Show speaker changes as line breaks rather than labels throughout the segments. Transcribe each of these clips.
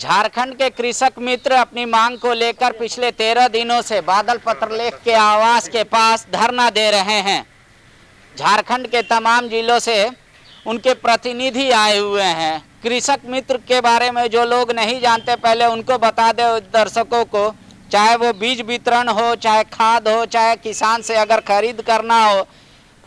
झारखंड के कृषक मित्र अपनी मांग को लेकर पिछले 13 दिनों से बादल पत्रलेख के आवास के पास धरना दे रहे हैं। झारखंड के तमाम जिलों से उनके प्रतिनिधि आए हुए हैं। कृषक मित्र के बारे में जो लोग नहीं जानते, पहले उनको बता दे दर्शकों को, चाहे वो बीज वितरण हो, चाहे खाद हो, चाहे किसान से अगर खरीद करना हो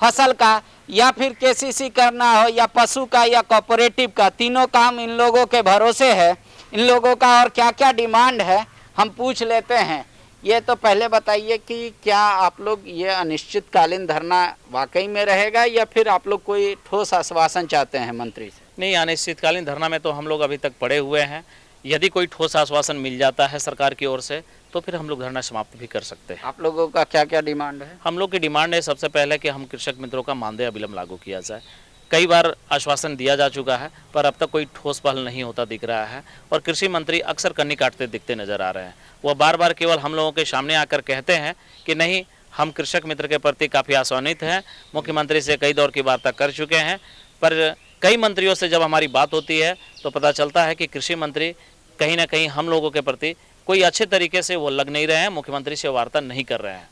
फसल का, या फिर केसीसी करना हो, या पशु का, या कोऑपरेटिव का, तीनों काम इन लोगों के भरोसे है। इन लोगों का और क्या क्या डिमांड है हम पूछ लेते हैं। ये तो पहले बताइए कि क्या आप लोग ये अनिश्चितकालीन धरना वाकई में रहेगा, या फिर आप लोग कोई ठोस आश्वासन चाहते हैं मंत्री से?
नहीं, अनिश्चितकालीन धरना में तो हम लोग अभी तक पड़े हुए हैं। यदि कोई ठोस आश्वासन मिल जाता है सरकार की ओर से तो फिर हम लोग धरना समाप्त भी कर सकते हैं।
आप लोगों का क्या क्या डिमांड है?
हम लोग की डिमांड है सबसे पहले कि हम कृषक मित्रों का मानदेय अविलंब लागू किया जाए। कई बार आश्वासन दिया जा चुका है पर अब तक कोई ठोस पहल नहीं होता दिख रहा है और कृषि मंत्री अक्सर कन्नी काटते दिखते नजर आ रहे हैं। वह बार बार केवल हम लोगों के सामने आकर कहते हैं कि नहीं, हम कृषक मित्र के प्रति काफ़ी आश्वानित हैं, मुख्यमंत्री से कई दौर की वार्ता कर चुके हैं, पर कई मंत्रियों से जब हमारी बात होती है तो पता चलता है कि कृषि मंत्री कहीं ना कहीं हम लोगों के प्रति कोई अच्छे तरीके से वो लग नहीं रहे हैं, मुख्यमंत्री से वार्ता नहीं कर रहे हैं।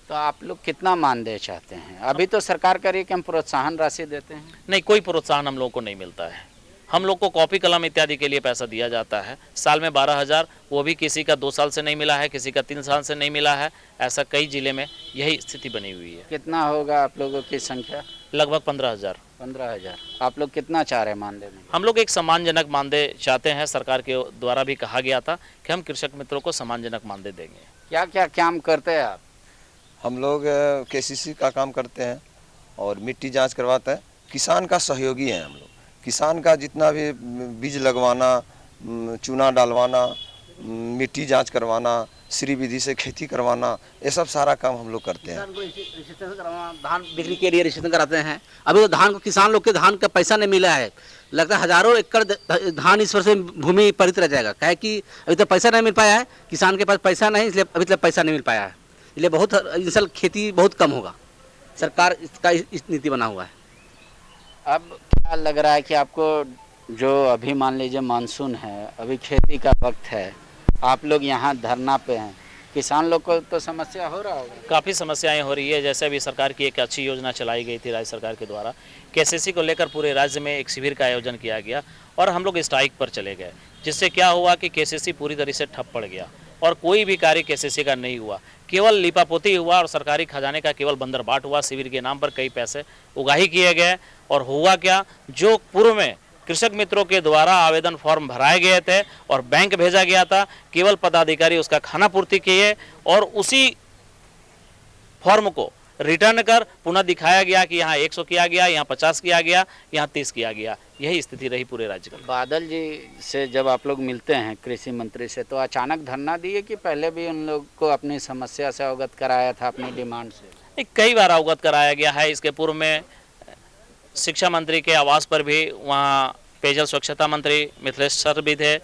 तो आप लोग कितना मानदेय चाहते हैं? अभी तो सरकार कह रही है कि हम प्रोत्साहन राशि देते हैं।
नहीं, कोई प्रोत्साहन हम लोग को नहीं मिलता है। हम लोग को कॉपी कलम इत्यादि के लिए पैसा दिया जाता है, साल में 12,000, वो भी किसी का 2 साल से नहीं मिला है, किसी का 3 साल से नहीं मिला है। ऐसा कई जिले में यही स्थिति बनी हुई है।
कितना होगा आप लोगों की संख्या?
लगभग 15,000।
15,000। आप लोग कितना चाह रहे हैं मानदेय में?
हम लोग एक सम्मानजनक मानदेय चाहते हैं। सरकार के द्वारा भी कहा गया था कि हम कृषक मित्रों को सम्मानजनक मानदेय देंगे।
क्या क्या काम करते हैं आप?
हम लोग केसीसी का काम करते हैं और मिट्टी जांच करवाते हैं। किसान का सहयोगी हैं हम लोग। किसान का जितना भी बीज लगवाना, चूना डालवाना, मिट्टी जांच करवाना, श्री विधि से खेती करवाना, ये सब सारा काम हम लोग करते हैं।
धान बिक्री के लिए रजिस्ट्रेशन कराते हैं। अभी तो धान को किसान लोग के धान का पैसा नहीं मिला है। लगता है हजारों एकड़ धान इस वर्ष में भूमि पड़ित रह जाएगा। क्या है कि अभी तक पैसा नहीं मिल पाया है, किसान के पास पैसा नहीं, इसलिए अभी तक पैसा नहीं मिल पाया है। इसलिए बहुत इस साल खेती बहुत कम होगा। सरकार इसका इस नीति बना हुआ है।
अब क्या लग रहा है कि आपको, जो अभी मान लीजिए मानसून है, अभी खेती का वक्त है, आप लोग यहाँ धरना पे हैं, किसान लोग को तो समस्या हो रहा होगा?
काफ़ी समस्याएं हो रही है। जैसे अभी सरकार की एक अच्छी योजना चलाई गई थी राज्य सरकार के द्वारा, केसीसी को लेकर पूरे राज्य में एक शिविर का आयोजन किया गया और हम लोग स्ट्राइक पर चले गए, जिससे क्या हुआ कि केसीसी पूरी तरह से ठप पड़ गया और कोई भी कार्य केसीसी का नहीं हुआ। केवल लिपापोती हुआ और सरकारी खजाने का केवल बंदरबाट हुआ। शिविर के नाम पर कई पैसे उगाही किए गए और हुआ क्या, जो पूर्व में कृषक मित्रों के द्वारा आवेदन फॉर्म भराए गए थे और बैंक भेजा गया था, केवल पदाधिकारी उसका खाना पूर्ति किए और उसी फॉर्म को रिटर्न कर पुनः दिखाया गया कि यहाँ 100 किया गया, यहाँ 50 किया गया, यहाँ 30 किया गया। यही स्थिति रही पूरे राज्य का।
बादल जी से जब आप लोग मिलते हैं कृषि मंत्री से, तो अचानक धरना दिए कि पहले भी उन लोग को अपनी समस्या से अवगत कराया था, अपनी डिमांड से?
कई बार अवगत कराया गया है। इसके पूर्व में शिक्षा मंत्री के आवास पर भी, वहाँ पेयजल स्वच्छता मंत्री मिथिलेश सर भी थे,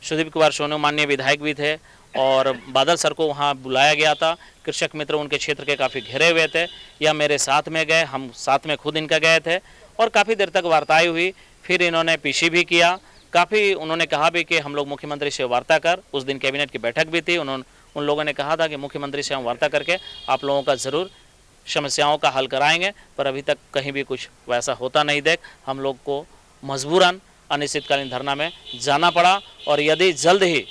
सुदीप कुमार सोनू माननीय विधायक भी थे और बादल सर को वहाँ बुलाया गया था। कृषक मित्र उनके क्षेत्र के काफ़ी घिरे हुए थे, या मेरे साथ में गए, हम साथ में खुद इनका गए थे और काफ़ी देर तक वार्ताएं हुई। फिर इन्होंने पीसी भी किया, काफ़ी उन्होंने कहा भी कि हम लोग मुख्यमंत्री से वार्ता कर, उस दिन कैबिनेट की बैठक भी थी, उन लोगों ने कहा था कि मुख्यमंत्री से हम वार्ता करके आप लोगों का ज़रूर समस्याओं का हल कराएंगे, पर अभी तक कहीं भी कुछ वैसा होता नहीं देख हम लोग को मजबूरन अनिश्चितकालीन धरना में जाना पड़ा। और यदि जल्द ही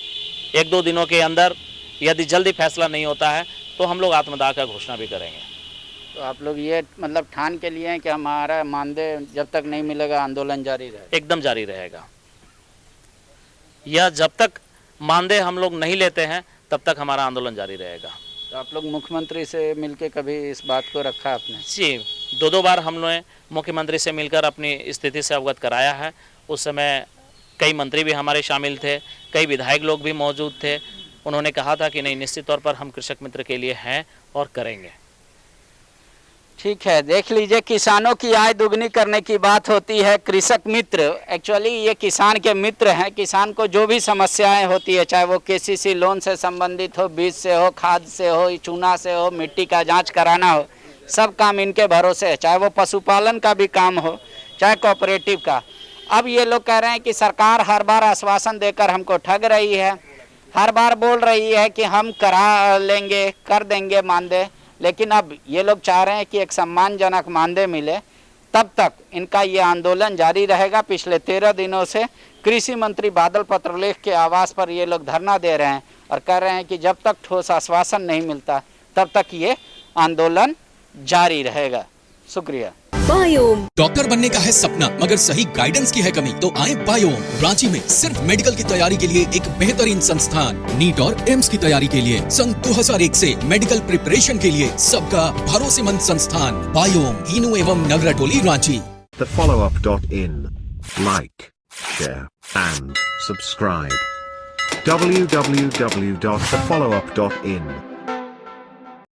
1-2 दिनों के अंदर यदि जल्दी फैसला नहीं होता है तो हम लोग आत्मदाह का घोषणा भी करेंगे।
तो आप लोग ये मतलब ठान के लिए हैं कि हमारा मानदेय जब तक नहीं मिलेगा आंदोलन जारी रहेगा?
एकदम जारी रहेगा। यह जब तक मानदेय हम लोग नहीं लेते हैं तब तक हमारा आंदोलन जारी रहेगा।
तो आप लोग मुख्यमंत्री से मिलके कभी इस बात को रखा आपने?
जी, 2 बार हमने मुख्यमंत्री से मिलकर अपनी स्थिति से अवगत कराया है। उस समय कई मंत्री भी हमारे शामिल थे, कई विधायक लोग भी मौजूद थे। उन्होंने कहा था कि नहीं, निश्चित तौर पर हम कृषक मित्र के लिए हैं और करेंगे।
ठीक है, देख लीजिए, किसानों की आय दुगनी करने की बात होती है। कृषक मित्र एक्चुअली ये किसान के मित्र हैं। किसान को जो भी समस्याएं होती है, चाहे वो केसीसी लोन से संबंधित हो, बीज से हो, खाद से हो, चूना से हो, मिट्टी का जांच कराना हो, सब काम इनके भरोसे है। चाहे वो पशुपालन का भी काम हो, चाहे कोऑपरेटिव का। अब ये लोग कह रहे हैं कि सरकार हर बार आश्वासन देकर हमको ठग रही है, हर बार बोल रही है कि हम करा लेंगे, कर देंगे मानदेय, लेकिन अब ये लोग चाह रहे हैं कि एक सम्मानजनक मानदेय मिले। तब तक इनका ये आंदोलन जारी रहेगा। पिछले 13 दिनों से कृषि मंत्री बादल पत्रलेख के आवास पर ये लोग धरना दे रहे हैं और कह रहे हैं कि जब तक ठोस आश्वासन नहीं मिलता तब तक ये आंदोलन जारी रहेगा। शुक्रिया।
बायोम
डॉक्टर बनने का है सपना मगर सही गाइडेंस की है कमी, तो आए बायोम। रांची में सिर्फ मेडिकल की तैयारी के लिए एक बेहतरीन संस्थान, नीट और एम्स की तैयारी के लिए सन 2001 से मेडिकल प्रिपरेशन के लिए सबका भरोसेमंद संस्थान बायोम, ईनू एवं नगरटोली, Ranchi.
thefollowup.in. Like, share and subscribe. www.thefollowup.in